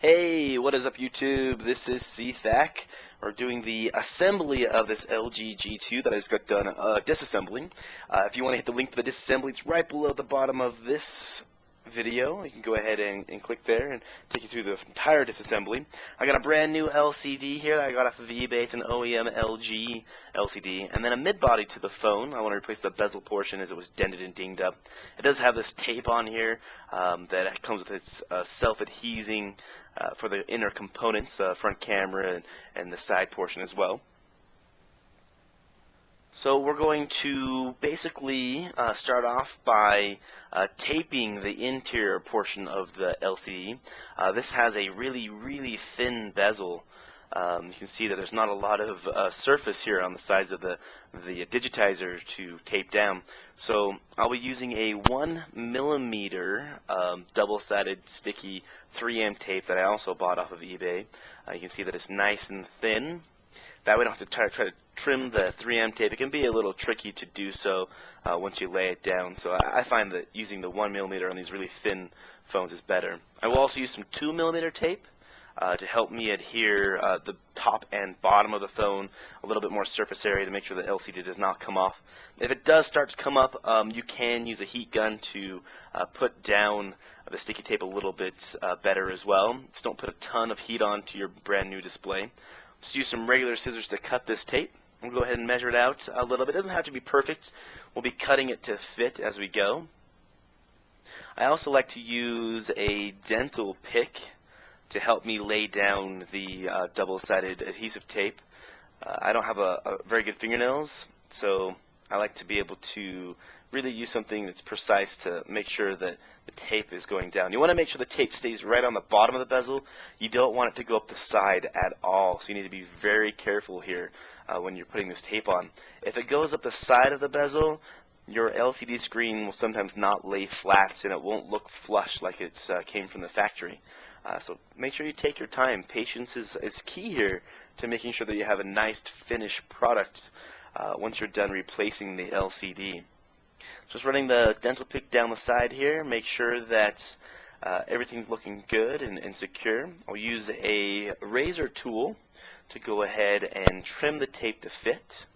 Hey, what is up YouTube? This is CTHAC. We're doing the assembly of this LG G2 that I just got done disassembling. If you want to hit the link to the disassembly, it's right below the bottom of this video. You can go ahead and click there and take you through the entire disassembly. I got a brand new LCD here that I got off of eBay. It's an OEM LG LCD, and then a mid-body to the phone. I want to replace the bezel portion as it was dented and dinged up. It does have this tape on here that comes with its self-adhesing for the inner components, front camera and the side portion as well. So we're going to basically start off by taping the interior portion of the LCD. This has a really thin bezel. You can see that there's not a lot of surface here on the sides of the digitizer to tape down. So I'll be using a 1mm double-sided sticky 3M tape that I also bought off of eBay. You can see that it's nice and thin. That way I don't have to try to trim the 3M tape. It can be a little tricky to do so once you lay it down. So I find that using the 1mm on these really thin phones is better. I will also use some 2mm tape to help me adhere the top and bottom of the phone, a little bit more surface area to make sure the LCD does not come off. If it does start to come up, you can use a heat gun to put down the sticky tape a little bit better as well. Just don't put a ton of heat onto your brand new display. Just use some regular scissors to cut this tape. We'll go ahead and measure it out a little bit. It doesn't have to be perfect. We'll be cutting it to fit as we go. I also like to use a dental pick to help me lay down the double-sided adhesive tape. I don't have a very good fingernails, so I like to be able to really use something that's precise to make sure that the tape is going down. You want to make sure the tape stays right on the bottom of the bezel. You don't want it to go up the side at all, so you need to be very careful here when you're putting this tape on. If it goes up the side of the bezel, your LCD screen will sometimes not lay flat and it won't look flush like it came from the factory. So make sure you take your time. Patience is key here to making sure that you have a nice finished product once you're done replacing the LCD. So just running the dental pick down the side here, make sure that everything's looking good and secure. I'll use a razor tool to go ahead and trim the tape to fit.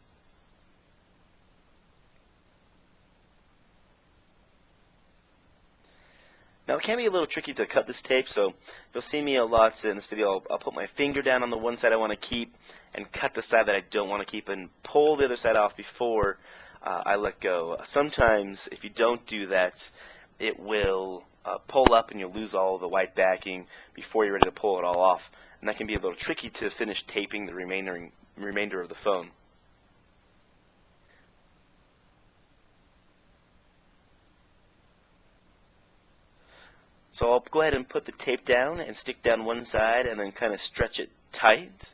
Now it can be a little tricky to cut this tape, so you'll see me a lot in this video. I'll put my finger down on the one side I want to keep and cut the side that I don't want to keep and pull the other side off before I let go. Sometimes if you don't do that, it will pull up and you'll lose all of the white backing before you're ready to pull it all off. And that can be a little tricky to finish taping the remainder of the phone. So I'll go ahead and put the tape down and stick down one side and then kind of stretch it tight.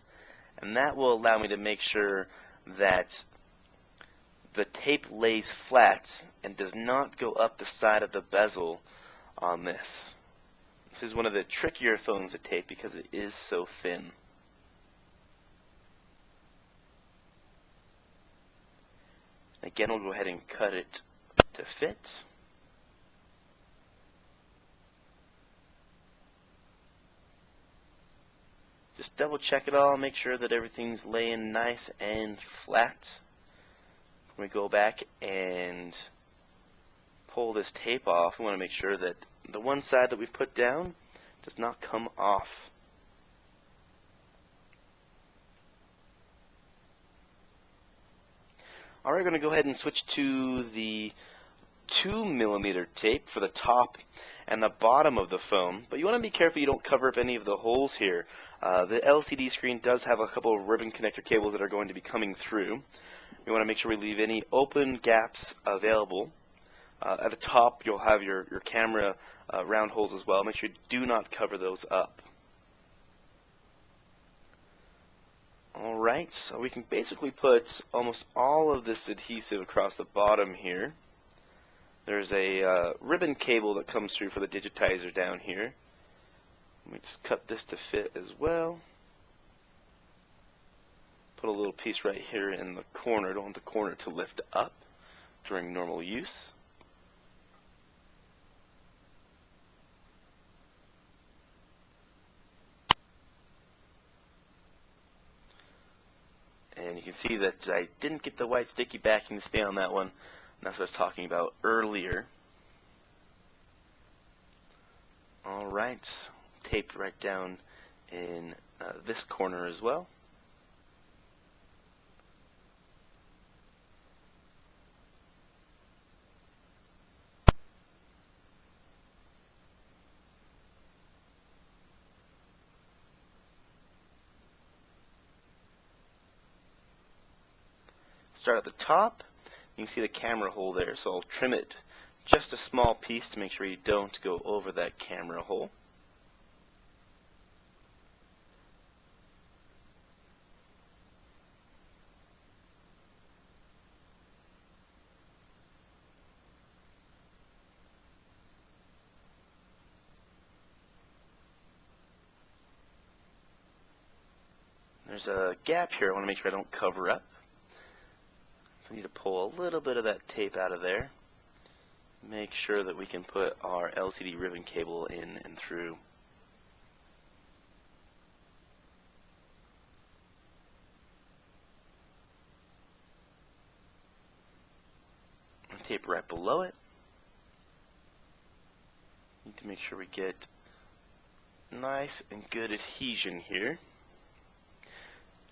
And that will allow me to make sure that the tape lays flat and does not go up the side of the bezel on this. This is one of the trickier phones to tape because it is so thin. Again, we'll go ahead and cut it to fit. Just double check it all, make sure that everything's laying nice and flat. When we go back and pull this tape off, we want to make sure that the one side that we've put down does not come off. Alright, we're going to go ahead and switch to the 2mm tape for the top and the bottom of the phone, but you want to be careful you don't cover up any of the holes here. The LCD screen does have a couple of ribbon connector cables that are going to be coming through. We want to make sure we leave any open gaps available. At the top you'll have your camera round holes as well. Make sure you do not cover those up. Alright, so we can basically put almost all of this adhesive across the bottom here. There's a ribbon cable that comes through for the digitizer down here. Let me just cut this to fit as well. Put a little piece right here in the corner. Don't want the corner to lift up during normal use. And you can see that I didn't get the white sticky backing to stay on that one. And that's what I was talking about earlier. Alright, taped right down in this corner as well. Start at the top. You can see the camera hole there, so I'll trim it just a small piece to make sure you don't go over that camera hole. There's a gap here I want to make sure I don't cover up. So I need to pull a little bit of that tape out of there. Make sure that we can put our LCD ribbon cable in and through. Tape right below it. Need to make sure we get nice and good adhesion here.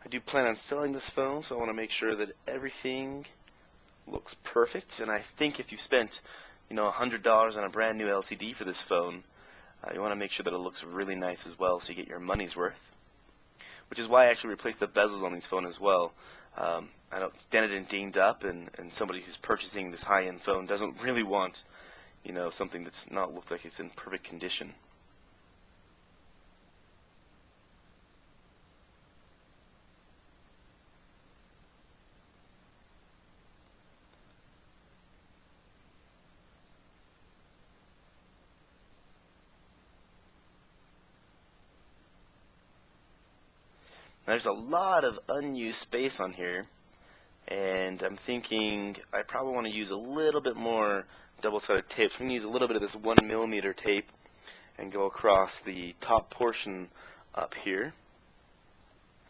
I do plan on selling this phone, so I want to make sure that everything looks perfect. And I think if you spent, $100 on a brand new LCD for this phone, you want to make sure that it looks really nice as well, so you get your money's worth. Which is why I actually replaced the bezels on these phones as well. I know it's dented and dinged up, and somebody who's purchasing this high-end phone doesn't really want, something that's not looked like it's in perfect condition. There's a lot of unused space on here, and I'm thinking I probably want to use a little bit more double-sided tape. So I'm going to use a little bit of this 1mm tape and go across the top portion up here.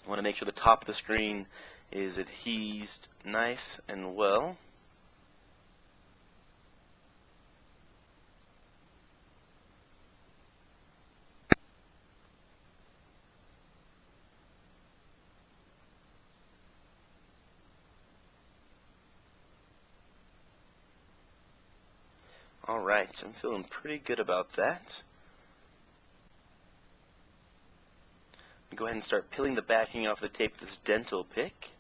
I want to make sure the top of the screen is adhesed nice and well. Alright, I'm feeling pretty good about that. Go ahead and start peeling the backing off the tape with this dental pick.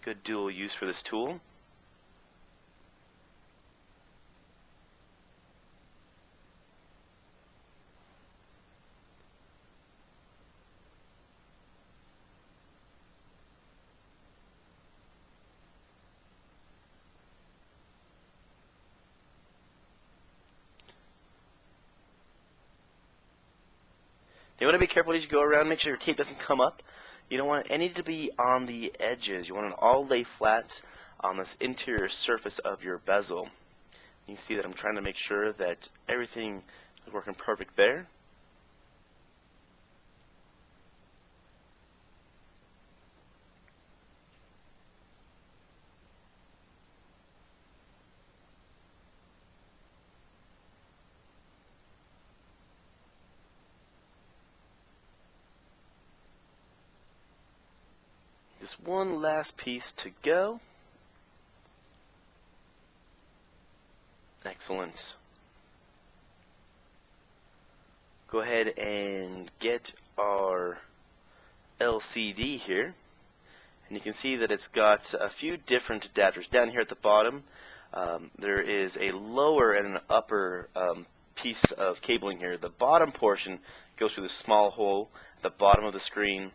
Good dual use for this tool. You want to be careful as you go around. Make sure your tape doesn't come up. You don't want any to be on the edges. You want it all lay flat on this interior surface of your bezel. You see that I'm trying to make sure that everything is working perfect there. Just one last piece to go. Excellent. Go ahead and get our LCD here. And you can see that it's got a few different adapters. Down here at the bottom, there is a lower and an upper piece of cabling here. The bottom portion goes through the small hole at the bottom of the screen,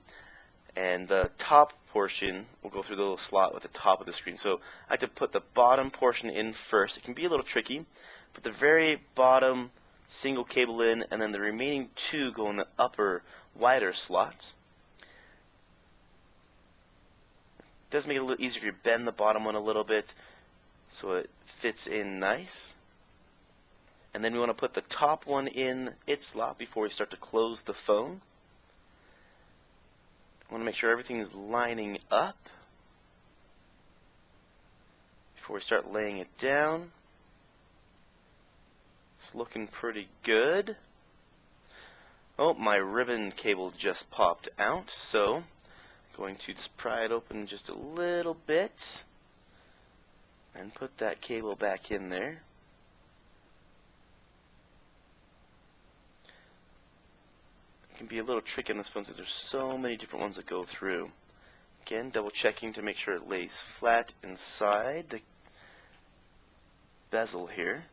and the top portion will go through the little slot at the top of the screen. So I have to put the bottom portion in first. It can be a little tricky. Put the very bottom single cable in, and then the remaining two go in the upper, wider slot. It does make it a little easier if you bend the bottom one a little bit so it fits in nice. And then we want to put the top one in its slot before we start to close the phone. I want to make sure everything's lining up before we start laying it down. It's looking pretty good. Oh, my ribbon cable just popped out, so I'm going to just pry it open just a little bit and put that cable back in there. It can be a little tricky on this phone since there's so many different ones that go through. Again, double checking to make sure it lays flat inside the bezel here.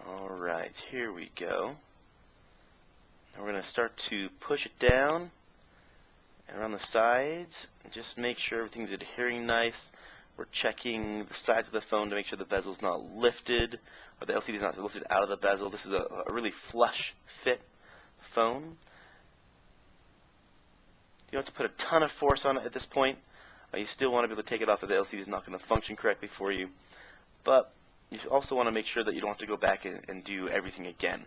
Alright, here we go. Now we're going to start to push it down and around the sides and just make sure everything's adhering nice. We're checking the sides of the phone to make sure the bezel's not lifted or the LCD is not lifted out of the bezel. This is a really flush fit phone. You don't have to put a ton of force on it at this point. You still want to be able to take it off if the LCD is not going to function correctly for you. But you also want to make sure that you don't have to go back and do everything again.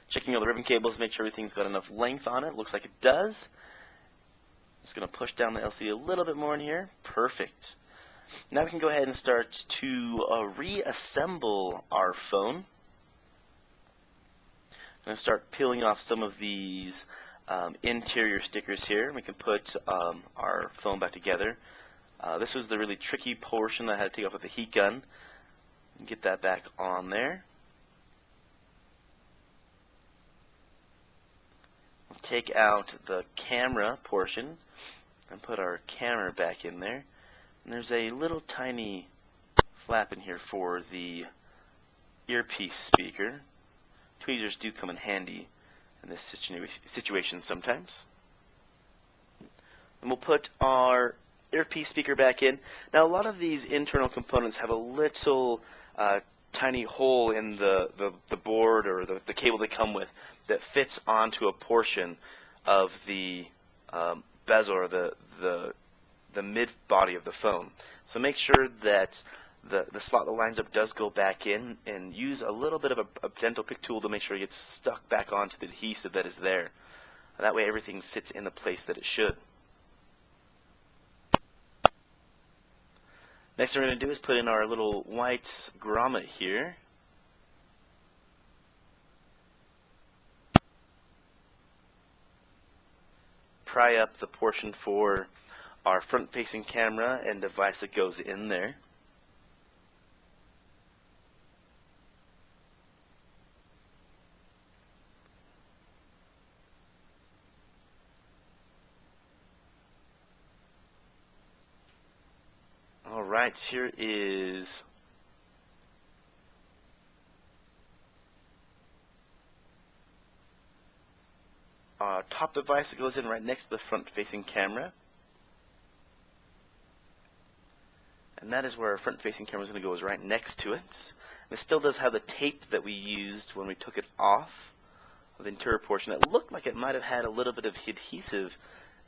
Checking all the ribbon cables, make sure everything's got enough length on it. Looks like it does. Just going to push down the LCD a little bit more in here. Perfect. Now we can go ahead and start to reassemble our phone. I'm going to start peeling off some of these interior stickers here. We can put our phone back together. This was the really tricky portion that I had to take off with the heat gun. Get that back on there. We'll take out the camera portion and put our camera back in there. And there's a little tiny flap in here for the earpiece speaker. Tweezers do come in handy in this situation sometimes. And we'll put our earpiece speaker back in. Now a lot of these internal components have a little tiny hole in the board or the cable they come with that fits onto a portion of the bezel or the mid body of the phone. So make sure that the slot that lines up does go back in, and use a little bit of a dental pick tool to make sure it gets stuck back onto the adhesive that is there. That way everything sits in the place that it should. Next thing we're going to do is put in our little white grommet here. Pry up the portion for our front-facing camera and device that goes in there. Alright, here is our top device that goes in right next to the front-facing camera. And that is where our front-facing camera is going to go, is right next to it. It still does have the tape that we used when we took it off of the interior portion. It looked like it might have had a little bit of adhesive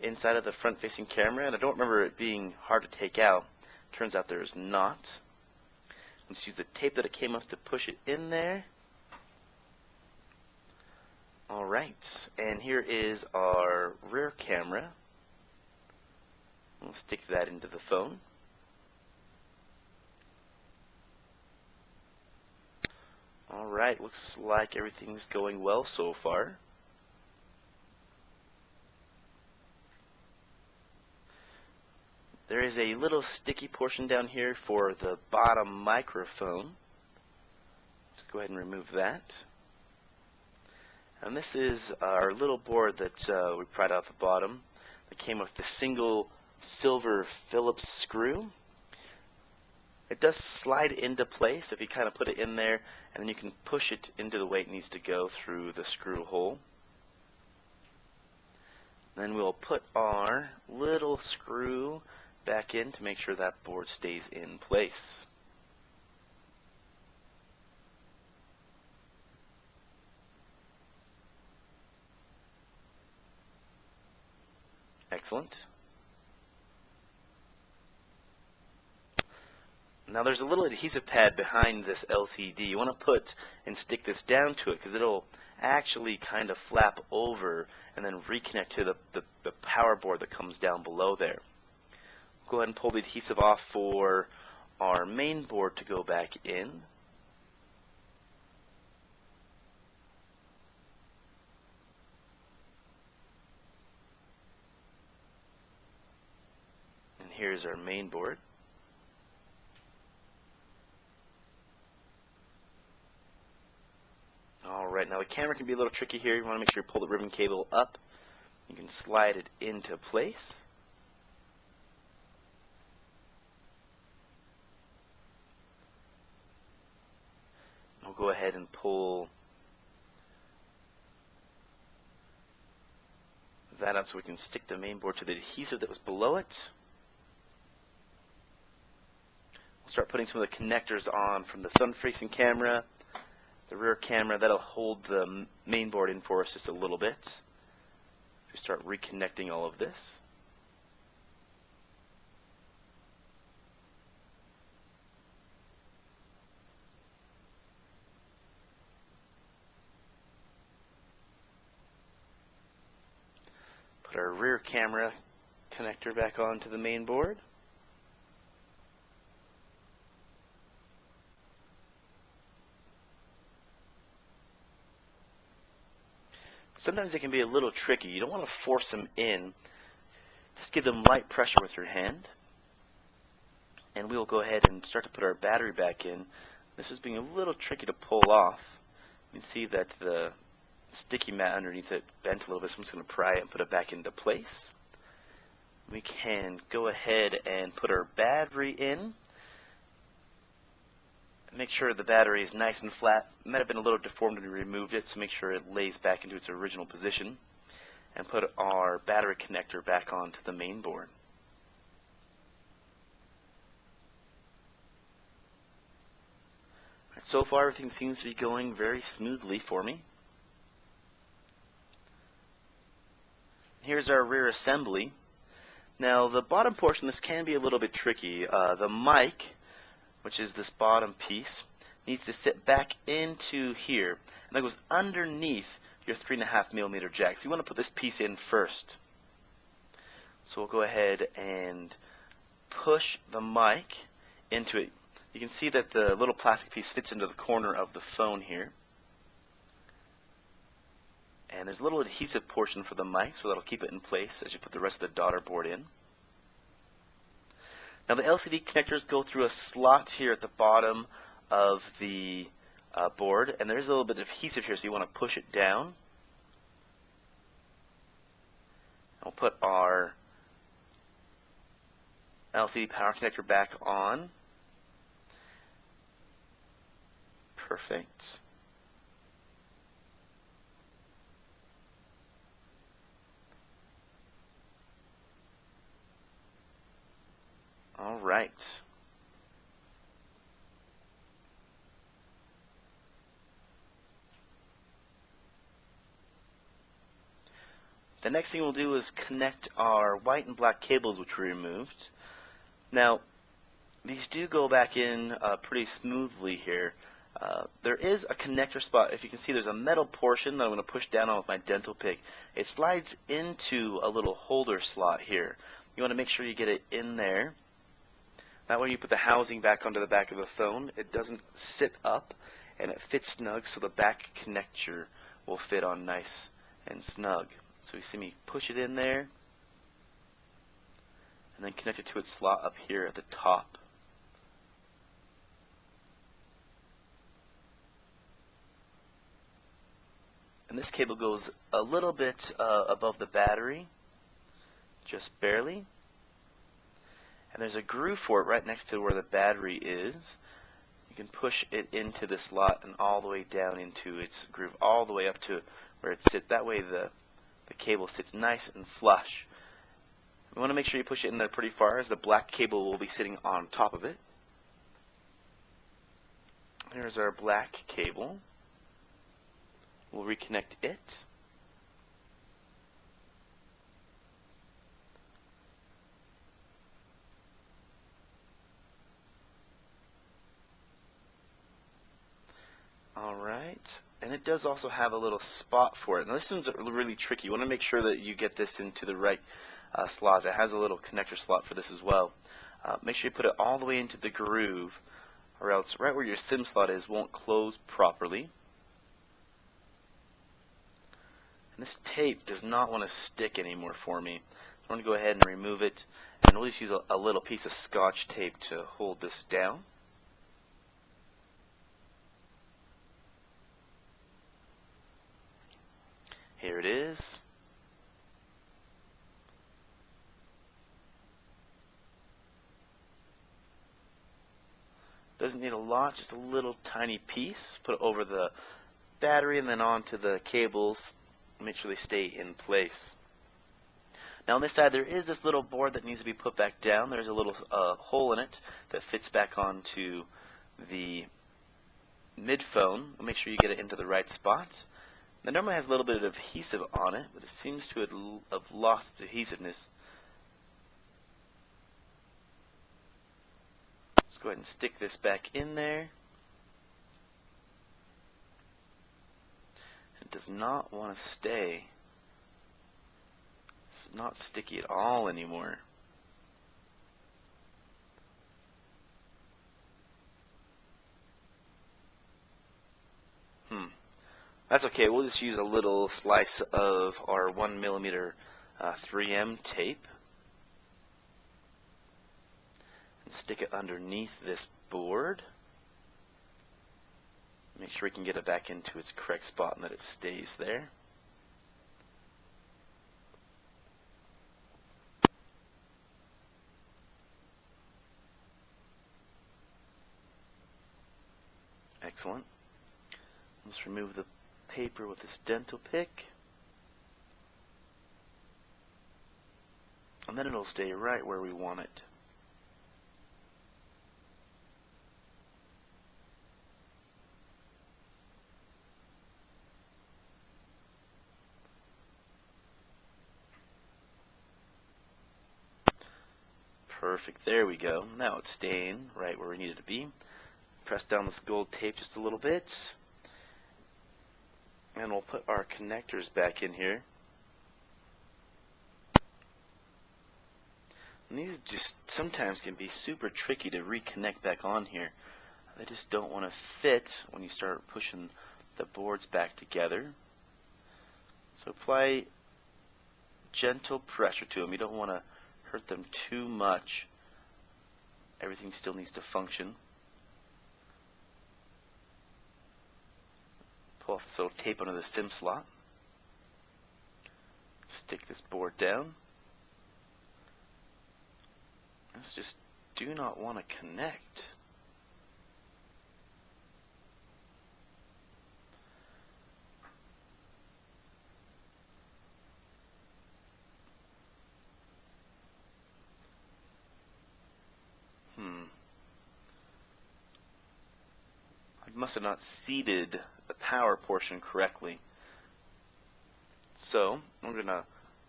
inside of the front-facing camera, and I don't remember it being hard to take out. Turns out there's not. Let's use the tape that it came off to push it in there. Alright, and here is our rear camera. We'll stick that into the phone. Alright, looks like everything's going well so far. There is a little sticky portion down here for the bottom microphone. Let's go ahead and remove that. And this is our little board that we pried off the bottom. That came with the single silver Phillips screw. It does slide into place if you kind of put it in there, and then you can push it into the way it needs to go through the screw hole. Then we'll put our little screw back in to make sure that board stays in place. Excellent. Now there's a little adhesive pad behind this LCD. You want to put and stick this down to it because it'll actually kind of flap over and then reconnect to the power board that comes down below there. Go ahead and pull the adhesive off for our main board to go back in. And here's our main board. Alright, now the camera can be a little tricky here. You want to make sure you pull the ribbon cable up. You can slide it into place. We'll go ahead and pull that out so we can stick the main board to the adhesive that was below it. We'll start putting some of the connectors on from the front-facing camera, the rear camera. That'll hold the main board in for us just a little bit. We start reconnecting all of this. Put our rear camera connector back onto the main board. Sometimes they can be a little tricky. You don't want to force them in. Just give them light pressure with your hand. And we will go ahead and start to put our battery back in. This is being a little tricky to pull off. You can see that the sticky mat underneath it bent a little bit, so I'm just going to pry it and put it back into place. We can go ahead and put our battery in. Make sure the battery is nice and flat. It might have been a little deformed when we removed it, so make sure it lays back into its original position. And put our battery connector back onto the main board. Right, so far everything seems to be going very smoothly for me. Here's our rear assembly. Now the bottom portion, this can be a little bit tricky. The mic, which is this bottom piece, needs to sit back into here, and that goes underneath your 3.5mm jack. So you want to put this piece in first. So we'll go ahead and push the mic into it. You can see that the little plastic piece fits into the corner of the phone here. And there's a little adhesive portion for the mic, so that'll keep it in place as you put the rest of the daughter board in. Now the LCD connectors go through a slot here at the bottom of the board, and there's a little bit of adhesive here, so you want to push it down. We'll put our LCD power connector back on. Perfect. All right. The next thing we'll do is connect our white and black cables which we removed. Now, these do go back in pretty smoothly here. There is a connector spot. If you can see, there's a metal portion that I'm going to push down on with my dental pick. It slides into a little holder slot here. You want to make sure you get it in there. That way you put the housing back onto the back of the phone. It doesn't sit up, and it fits snug, so the back connector will fit on nice and snug. So you see me push it in there, and then connect it to its slot up here at the top. And this cable goes a little bit above the battery, just barely. And there's a groove for it right next to where the battery is. You can push it into the slot and all the way down into its groove, all the way up to where it sits. That way the cable sits nice and flush. You want to make sure you push it in there pretty far, as the black cable will be sitting on top of it. Here's our black cable. We'll reconnect it. Alright, and it does also have a little spot for it. Now this one's really tricky. You want to make sure that you get this into the right slot. It has a little connector slot for this as well. Make sure you put it all the way into the groove, or else right where your SIM slot is won't close properly. And this tape does not want to stick anymore for me. So I'm going to go ahead and remove it, and we'll just use a little piece of Scotch tape to hold this down. Here it is. Doesn't need a lot, just a little tiny piece. Put it over the battery and then onto the cables. Make sure they stay in place. Now on this side there is this little board that needs to be put back down. There's a little hole in it that fits back onto the mid-phone. Make sure you get it into the right spot. It normally has a little bit of adhesive on it, but it seems to have lost its adhesiveness. Let's go ahead and stick this back in there. It does not want to stay. It's not sticky at all anymore. That's okay. We'll just use a little slice of our 1mm 3M tape and stick it underneath this board. Make sure we can get it back into its correct spot and that it stays there. Excellent. Let's remove the paper with this dental pick, and then it'll stay right where we want it. Perfect, there we go. Now it's staying right where we need it to be. Press down this gold tape just a little bit, and we'll put our connectors back in here. And these just sometimes can be super tricky to reconnect back on here. They just don't want to fit when you start pushing the boards back together. So apply gentle pressure to them. You don't want to hurt them too much. Everything still needs to function. Pull off this little tape under the SIM slot. Stick this board down. This just do not want to connect. I must have not seated the power portion correctly. So I'm going to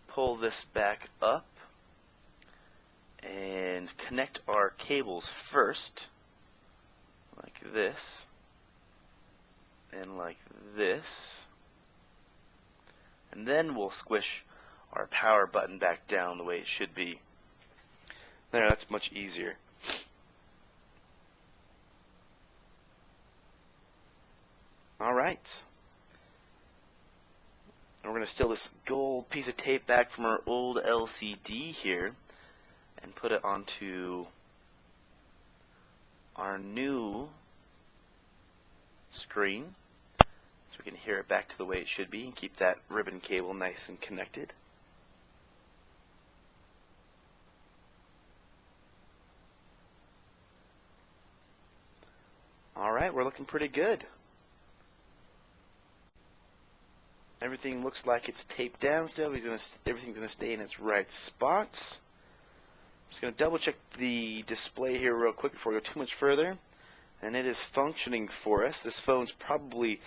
pull this back up and connect our cables first, like this, and like this, and then we'll squish our power button back down the way it should be. There, that's much easier. Alright. And we're going to steal this gold piece of tape back from our old LCD here and put it onto our new screen so we can hear it back to the way it should be and keep that ribbon cable nice and connected. Alright, we're looking pretty good. Everything looks like it's taped down still. Everything's going to stay in its right spots. Just going to double check the display here real quick before we go too much further. And it is functioning for us. This phone's probably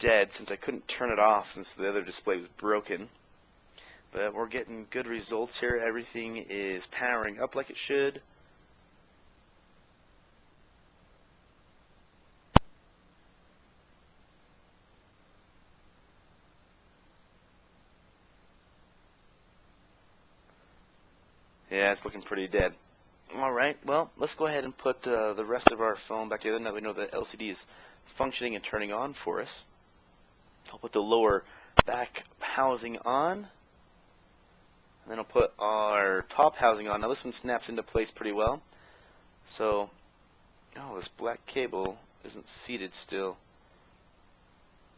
dead since I couldn't turn it off since the other display was broken. But we're getting good results here. Everything is powering up like it should. Yeah, it's looking pretty dead. Alright, well, let's go ahead and put the rest of our phone back together now that we know the LCD is functioning and turning on for us. I'll put the lower back housing on, and then I'll put our top housing on. Now this one snaps into place pretty well. So, oh, this black cable isn't seated still.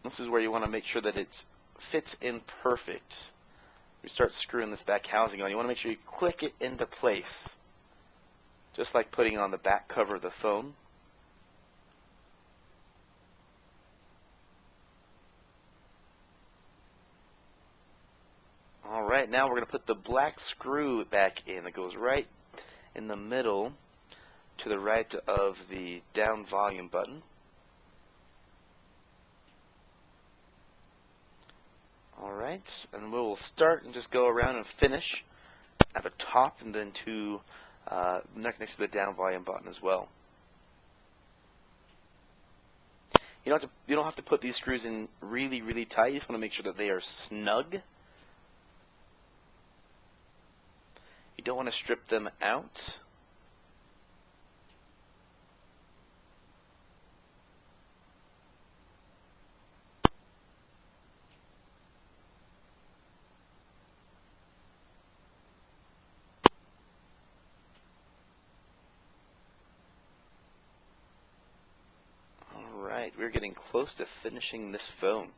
This is where you want to make sure that it fits in perfect. We start screwing this back housing on. You want to make sure you click it into place, just like putting on the back cover of the phone. Alright, now we're going to put the black screw back in. That goes right in the middle to the right of the down volume button. Alright, and we'll start and just go around and finish at the top and then to next to the down volume button as well. You don't have to put these screws in really tight. You just want to make sure that they are snug. You don't want to strip them out. Alright, we're getting close to finishing this phone.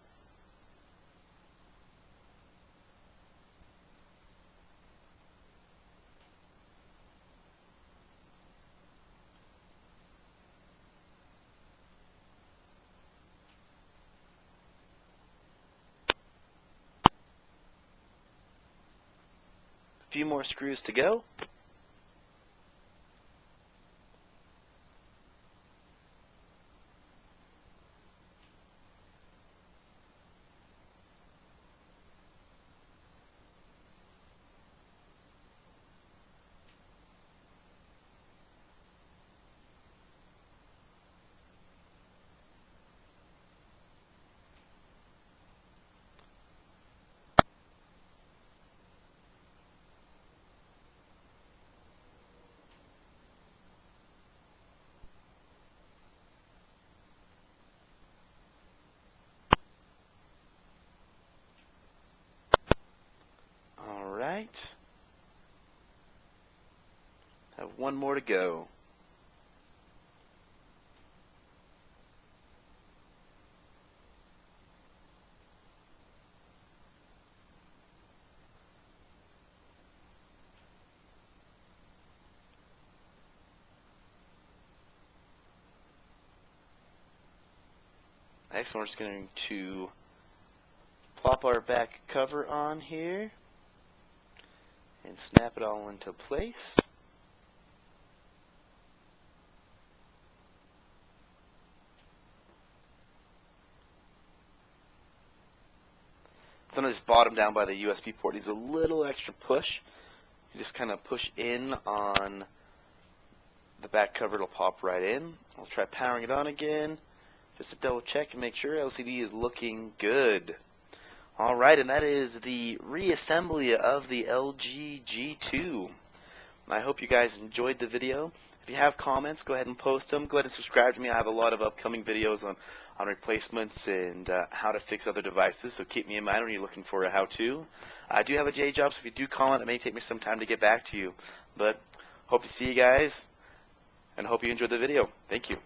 A few more screws to go. Alright. Have one more to go. Next, we're just going to plop our back cover on here and snap it all into place. Sometimes bottom down by the USB port needs a little extra push. You just kind of push in on the back cover, it'll pop right in. I'll try powering it on again, just to double check and make sure LCD is looking good. Alright, and that is the reassembly of the LG G2. I hope you guys enjoyed the video. If you have comments, go ahead and post them. Go ahead and subscribe to me. I have a lot of upcoming videos on replacements and how to fix other devices, so keep me in mind when you're looking for a how-to. I do have a J job, so if you do comment, it may take me some time to get back to you. But hope to see you guys, and hope you enjoyed the video. Thank you.